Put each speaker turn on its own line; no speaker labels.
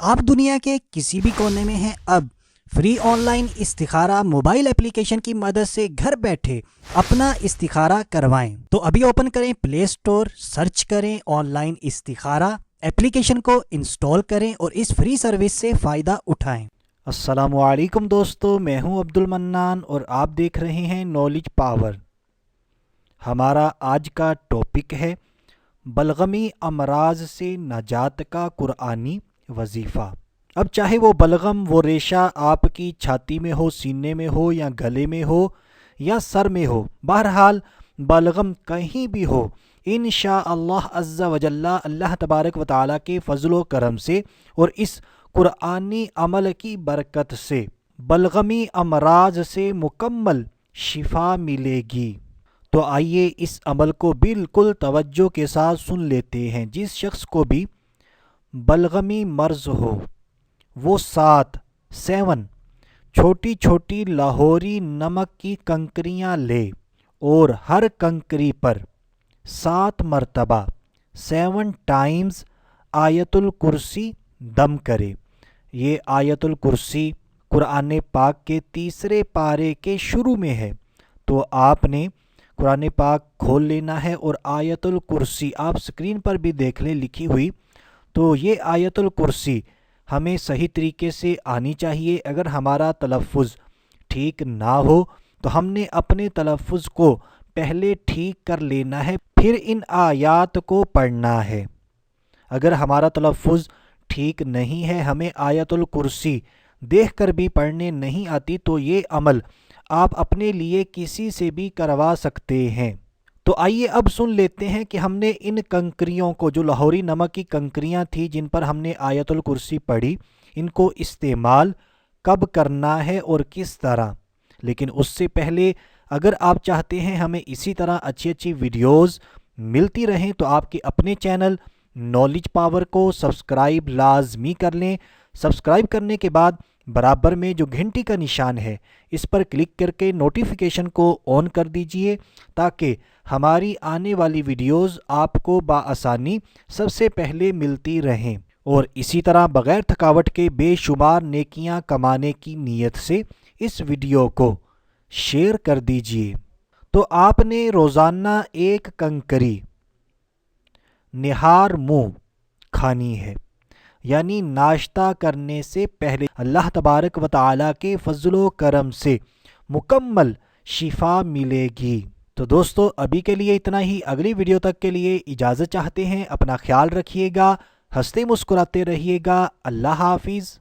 آپ دنیا کے کسی بھی کونے میں ہیں، اب فری آن لائن استخارہ موبائل اپلیکیشن کی مدد سے گھر بیٹھے اپنا استخارہ کروائیں۔ تو ابھی اوپن کریں پلے سٹور، سرچ کریں آن لائن استخارہ، اپلیکیشن کو انسٹال کریں اور اس فری سروس سے فائدہ اٹھائیں۔
السلام علیکم دوستو، میں ہوں عبد المنان اور آپ دیکھ رہے ہیں نالج پاور۔ ہمارا آج کا ٹاپک ہے بلغمی امراض سے نجات کا قرآنی وظیفہ۔ اب چاہے وہ بلغم، وہ ریشہ آپ کی چھاتی میں ہو، سینے میں ہو یا گلے میں ہو یا سر میں ہو، بہرحال بلغم کہیں بھی ہو، انشاءاللہ عز و جل اللہ تبارک و تعالیٰ کے فضل و کرم سے اور اس قرآنی عمل کی برکت سے بلغمی امراض سے مکمل شفا ملے گی۔ تو آئیے اس عمل کو بالکل توجہ کے ساتھ سن لیتے ہیں۔ جس شخص کو بھی بلغمی مرض ہو وہ 7 چھوٹی چھوٹی لاہوری نمک کی کنکریاں لے اور ہر کنکری پر 7 مرتبہ 7 ٹائمز آیت الکرسی دم کرے۔ یہ آیت الکرسی قرآن پاک کے 3 پارے کے شروع میں ہے، تو آپ نے قرآن پاک کھول لینا ہے اور آیت الکرسی آپ سکرین پر بھی دیکھ لیں لکھی ہوئی۔ تو یہ آیت الکرسی ہمیں صحیح طریقے سے آنی چاہیے۔ اگر ہمارا تلفظ ٹھیک نہ ہو تو ہم نے اپنے تلفظ کو پہلے ٹھیک کر لینا ہے، پھر ان آیات کو پڑھنا ہے۔ اگر ہمارا تلفظ ٹھیک نہیں ہے، ہمیں آیت الکرسی دیکھ کر بھی پڑھنے نہیں آتی، تو یہ عمل آپ اپنے لیے کسی سے بھی کروا سکتے ہیں۔ تو آئیے اب سن لیتے ہیں کہ ہم نے ان کنکریوں کو، جو لاہوری نمک کی کنکریاں تھیں جن پر ہم نے آیت الکرسی پڑھی، ان کو استعمال کب کرنا ہے اور کس طرح۔ لیکن اس سے پہلے اگر آپ چاہتے ہیں ہمیں اسی طرح اچھی اچھی ویڈیوز ملتی رہیں تو آپ کے اپنے چینل نالج پاور کو سبسکرائب لازمی کر لیں۔ سبسکرائب کرنے کے بعد برابر میں جو گھنٹی کا نشان ہے اس پر کلک کر کے نوٹیفیکیشن کو آن کر دیجئے، تاکہ ہماری آنے والی ویڈیوز آپ کو بآسانی سب سے پہلے ملتی رہیں، اور اسی طرح بغیر تھکاوٹ کے بے شمار نیکیاں کمانے کی نیت سے اس ویڈیو کو شیئر کر دیجئے۔ تو آپ نے روزانہ 1 کنکری نہار منہ کھانی ہے، یعنی ناشتہ کرنے سے پہلے۔ اللہ تبارک و تعالیٰ کے فضل و کرم سے مکمل شفا ملے گی۔ تو دوستو ابھی کے لیے اتنا ہی، اگلی ویڈیو تک کے لیے اجازت چاہتے ہیں۔ اپنا خیال رکھیے گا، ہنستے مسکراتے رہیے گا۔ اللہ حافظ۔